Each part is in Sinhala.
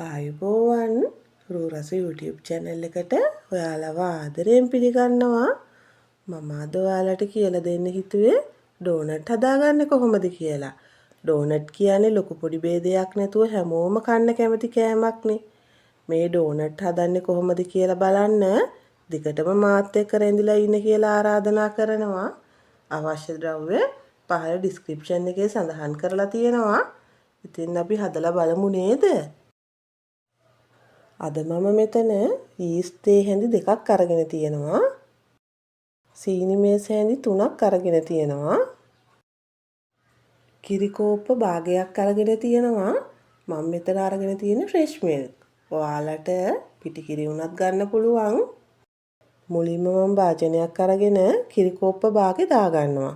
ආයුබෝවන් රූරස YouTube channel එකට ඔයාලව ආදරයෙන් පිළිගන්නවා. මම අද ඔයාලට කියලා දෙන්න හිතුවේ ඩෝනට් හදාගන්නේ කොහොමද කියලා. ඩෝනට් කියන්නේ ලොකු පොඩි ભેදයක් නැතුව හැමෝම කන්න කැමති කෑමක්නේ. මේ ඩෝනට් හදන්නේ කොහොමද කියලා බලන්න දිගටම මාත් එක්ක රැඳිලා ඉන්න කියලා ආරාධනා කරනවා. අවශ්‍ය ද්‍රව්‍ය පහළ description එකේ සඳහන් කරලා තියෙනවා. ඉතින් අපි හදලා බලමු නේද? අද මම මෙතන ඊස්ට් තේ හැඳි 2ක් අරගෙන තියෙනවා. සීනි මේස් හැඳි 3ක් අරගෙන තියෙනවා. කිරි කෝප්ප භාගයක් අරගෙන තියෙනවා. මම මෙතන අරගෙන තියෙන්නේ ෆ්‍රෙෂ් මිල්ක්. ඔයාලට පිටි කිරි උනත් ගන්න පුළුවන්. මුලින්ම මම භාජනයක් අරගෙන කිරි කෝප්ප භාගේ දාගන්නවා.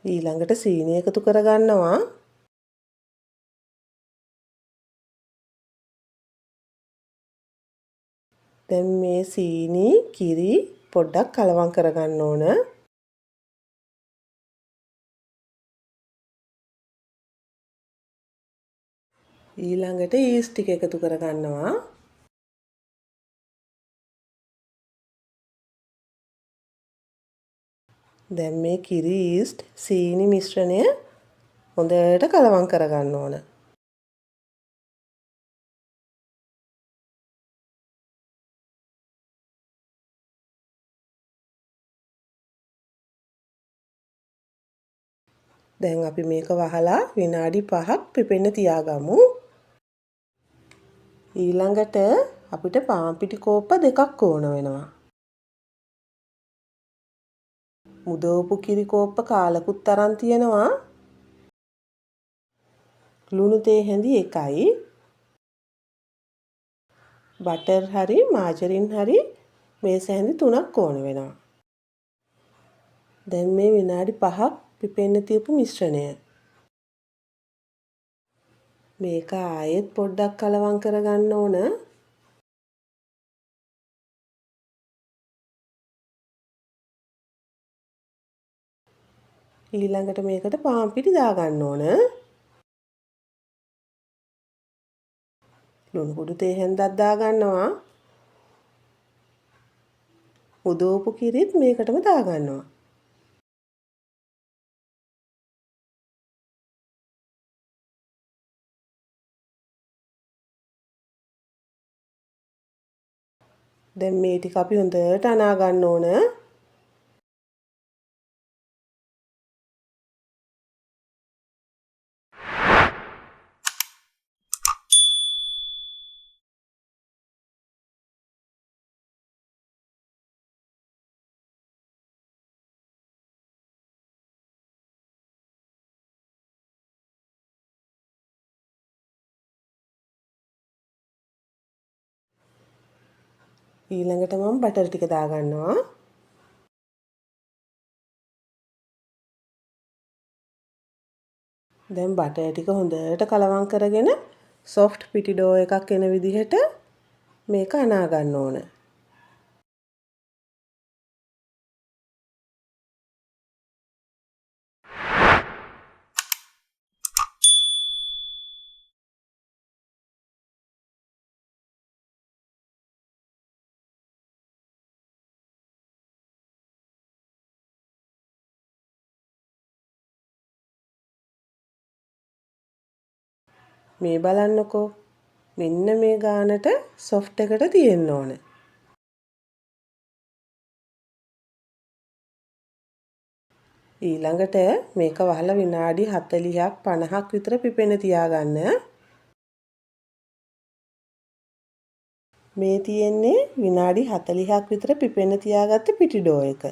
ඊළඟට සීනි එකතු කරගන්නවා. දැන් මේ සීනි කිරි පොඩ්ඩක් කලවම් කරගන්න ඕන. ඊළඟට ඊස්ට් ටික එකතු කරගන්නවා. දැන් මේ කිරි ඊස්ට් සීනි මිශ්‍රණය හොඳට කලවම් කරගන්න ඕන. දැන් අපි මේක වහලා විනාඩි 5ක් පිපෙන්න තියාගමු. ඊළඟට අපිට පාන් පිටි කෝප්ප 2ක් ඕන වෙනවා. මුදවපු කිරි කෝප්ප කාලකුත් අරන් තියෙනවා. ලුණු තේ හැඳි 1යි. බටර් හරි මාජරින් හරි මේස් හැඳි 3ක් ඕන වෙනවා. දැන් මේ විනාඩි 5ක් පිපෙන්න තියපු මිශ්‍රණය. මේක ආයෙත් පොඩ්ඩක් කලවම් කරගන්න ඕන. ඊළඟට මේකට පාන් පිටි දාගන්න ඕන. ලුණු කුඩු තේ හැන්දක් දාගන්නවා. මුදවපු කිරිත් මේකටම දාගන්නවා. දැන් මේ ටික අපි හොඳට අනා ගන්න ඕන. ඊළඟට මම බටර් ටික දාගන්නවා. දැන් බටර් ටික හොඳට කලවම් කරගෙන සොෆ්ට් පිටි ඩෝ එකක් එන විදිහට මේක අනා ගන්න ඕන. මේ බලන්නකෝ. මෙන්න මේ ගානට සොෆ්ට් එකට තියෙන්න ඕන. ඊළඟට මේක වහලා විනාඩි 40ක් 50ක් විතර පිපෙන්න තියාගන්න. මේ තියෙන්නේ විනාඩි 40ක් විතර පිපෙන්න තියාගත්ත පිටි ඩෝ එක.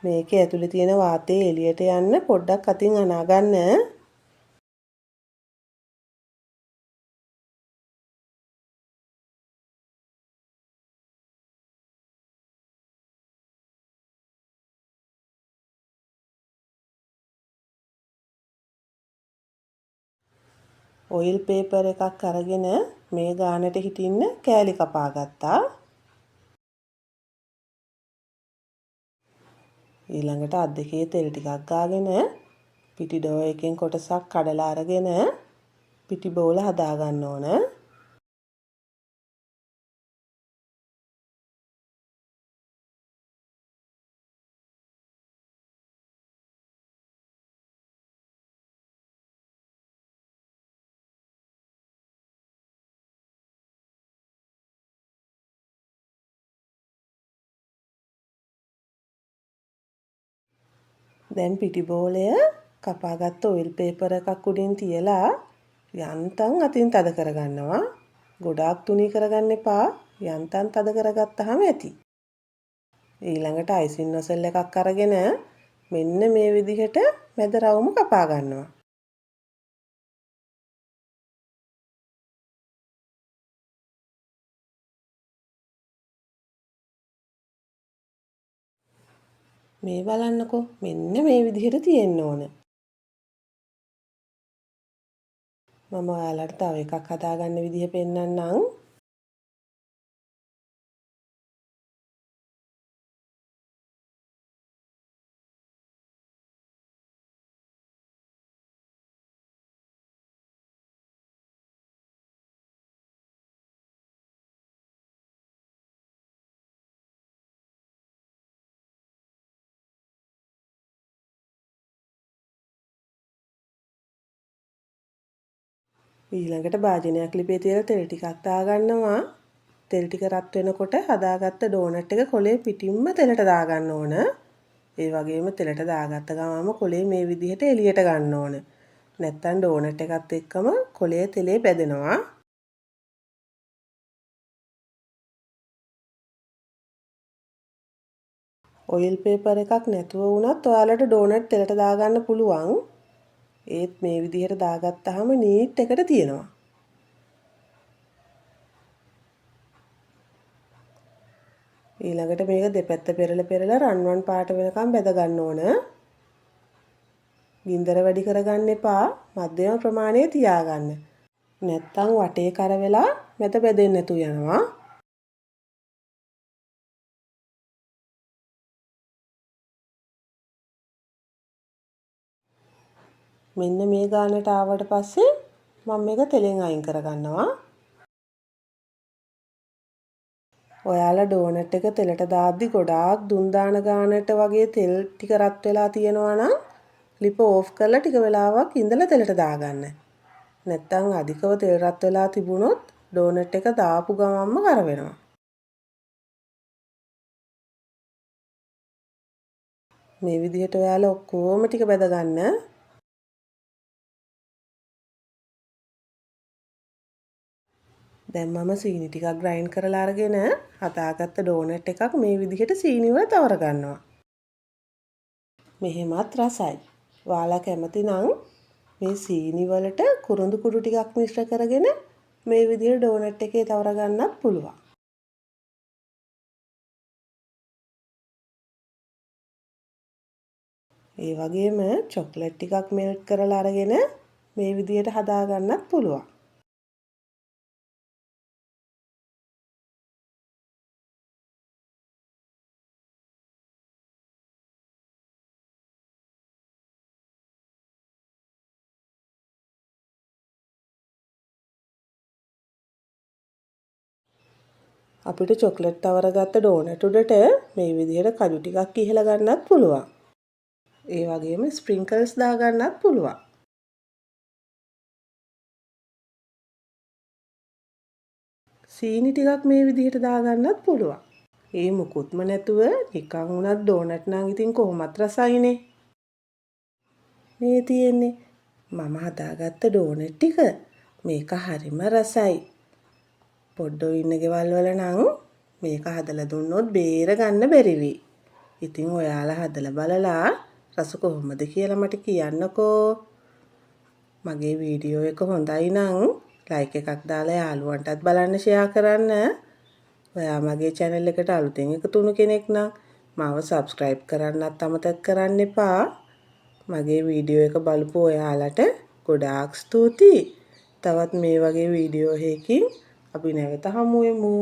මේකේ ඇතුලේ තියෙන වාතය එළියට යන්න පොඩ්ඩක් අතින් අනා ගන්න. ඔයිල් පේපර් එකක් අරගෙන මේ ගානට හිටින්න කෑලි කපා ගත්තා. ඊළඟට අත් දෙකේ තෙල් ටිකක් ගාගෙන පිටි ඩෝ එකෙන් කොටසක් කඩලා අරගෙන පිටි බෝල හදා ගන්න ඕන. දැන් පිටි බෝලය කපාගත්ත ඔයිල් පේපර් එකක් උඩින් තියලා යන්තම් අතින් තද කරගන්නවා. ගොඩාක් තුනී කරගන්න එපා. යන්තම් තද කරගත්තාම ඇති. ඊළඟට අයිසින් නොසල් එකක් අරගෙන මෙන්න මේ විදිහට මැද රවුම කපා ගන්නවා. මේ බලන්නකෝ මෙන්න මේ විදිහට තියෙන්න ඕන. මම ඔයාලට තව එකක් හදාගන්න විදිහ පෙන්නන්නම්. ඊළඟට භාජනයක් ලිපේ තියලා තෙල් ටිකක් දාගන්නවා. තෙල් ටික රත් වෙනකොට හදාගත්ත ඩෝනට් එක කොලේ පිටින්ම තෙලට දාගන්න ඕන. ඒ වගේම තෙලට දාගත්ත ගමන්ම කොලේ මේ විදිහට එළියට ගන්න ඕන. නැත්තම් ඩෝනට් එකත් එක්කම කොලේ තෙලේ බැදෙනවා. ඔයිල් පේපර් එකක් නැතුව වුණත් ඔයාලට ඩෝනට් තෙලට දාගන්න පුළුවන්. ඒත් මේ විදිහට දාගත්තාම නීට් එකට තියෙනවා. ඊළඟට මේක දෙපැත්ත පෙරලා රන්වන් පාට වෙනකම් බැද ගන්න ඕන. ගින්දර වැඩි කරගන්න එපා. මධ්‍යම ප්‍රමාණයේ තියාගන්න. නැත්තම් වටේ කර වෙලා මැද බැදෙන්නේ නැතු යනවා. මෙන්න මේ ගානට ආවට පස්සේ මම මේක තෙලෙන් අයින් කරගන්නවා. ඔයාලා ඩෝනට් එක තෙලට දාද්දි ගොඩාක් දුම් දාන ගානට වගේ තෙල් ටික රත් වෙලා තියෙනවා නම් ලිප ඕෆ් කරලා ටික වෙලාවක් ඉඳලා තෙලට දාගන්න. නැත්තම් අධිකව තෙල් රත් වෙලා තිබුණොත් ඩෝනට් එක දාපු ගමන්ම කර වෙනවා. මේ විදිහට ඔයාලා ඔක්කොම ටික බැද ගන්න. දැන් මම සීනි ටිකක් ග්‍රයින්ඩ් කරලා අරගෙන හදාගත්ත ඩෝනට් එකක් මේ විදිහට සීනි වල තවර ගන්නවා. මෙහෙමත් රසයි. ඔයාලා කැමති නම් මේ සීනි වලට කුරුඳු කුඩු ටිකක් මිශ්‍ර කරගෙන මේ විදිහට ඩෝනට් එකේ තවර ගන්නත් පුළුවන්. ඒ වගේම චොක්ලට් ටිකක් මෙල්ට් කරලා අරගෙන මේ විදිහට හදා ගන්නත් පුළුවන්. අපිට චොක්ලට් තවර ගත්ත ඩෝනට් උඩට මේ විදිහට කජු ටිකක් ඉහලා ගන්නත් පුළුවන්. ඒ වගේම ස්ප්‍රින්කල්ස් දා ගන්නත් පුළුවන්. සීනි ටිකක් මේ විදිහට දා ගන්නත් පුළුවන්. ඒ මුකුත්ම නැතුව නිකන් උනත් ඩෝනට් නම් ඉතින් කොහොමත් රසයිනේ. මේ තියෙන්නේ මම හදාගත්ත ඩෝනට් ටික. මේක හරිම රසයි. පොඩ්ඩෝ ඉන්න ගෙවල් වල නම් මේක හදලා දුන්නොත් බේර ගන්න බැරි වෙයි. ඉතින් ඔයාලා හදලා බලලා රස කොහොමද කියලා මට කියන්නකෝ. මගේ වීඩියෝ එක හොඳයි නම් ලයික් එකක් දාලා යාළුවන්ටත් බලන්න ෂෙයා කරන්න. ඔයා මගේ channel එකට අලුතෙන් එකතු වුණු කෙනෙක් නම් මාව subscribe කරන්නත් අමතක කරන්න එපා. මගේ වීඩියෝ එක බලපු ඔයාලට ගොඩාක් ස්තුතියි. තවත් මේ වගේ වීඩියෝ එකකින් අපි නැවත හමු වෙමු.